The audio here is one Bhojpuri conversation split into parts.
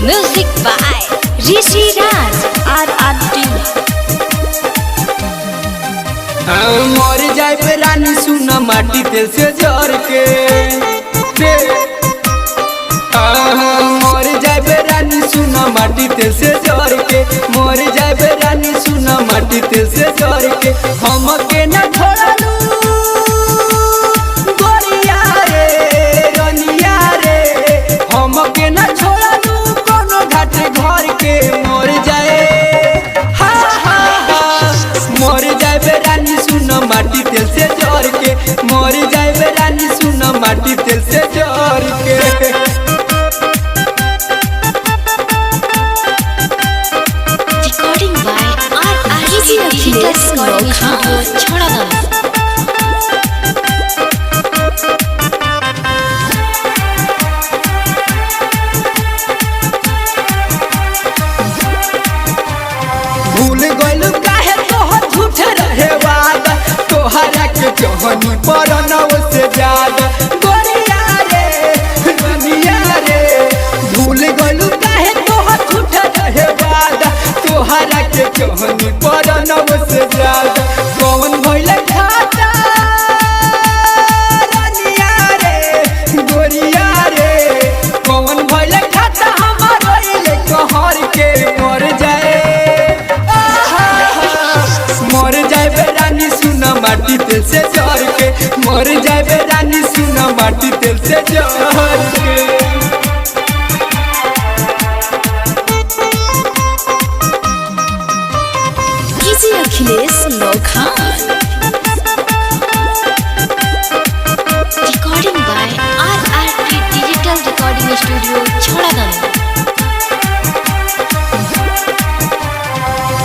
Music by Rishi Raj RRT। मर जाए रानी सुन माटी तेल से जर के मर जाए रानी सुन माटी तेल से जर के मर जाए रानी सुन माटी तेल से जर के हम के न छोड़लू गोरिया रे रनिया रे हम के न छोड़लू कोनो घाट घर के मर जाए मर जाए रानी सुन माटी तेल से जर के मर जाए रानी सुन माटी तेल से जर के। Recording by RRT Digital Recording Studio Chhadagaon। भूल गइल काहे तोहर झूठ रहे वादा तोहरा के जहनी पर नव से ज्यादा गोरिया रे रनिया रे भूल गइल काहे तोहर झूठ रहे वादा तोहरा के जहनी पर नव से ज्यादा कौन भइल खाता रनिया रे गोरिया रे कौन भइल खाता हमार ओइले कहर के मर जाए मर जाए रानी सुन माटी तेल से जर के मर जाए रानी सुन माटी तेल से जर के। DJ Akhilesh Lokhan। Recording by RRT Digital Recording Studio Chhadagaon।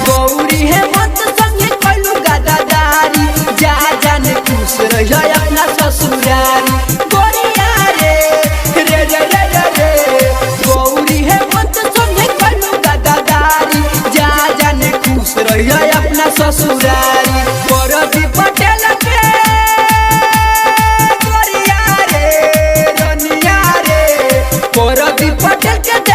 Gauri है मत संगे कलू गदादारी जा जाने खुश रह अपना ससुरारी गोरिया रे रे रे रे रे गौरी है मत संगे कलू गदादारी जा जाने खुश रह अपना ससुरारी परदी पटेल के गोरिया रे रनिया रे परदी पटेल के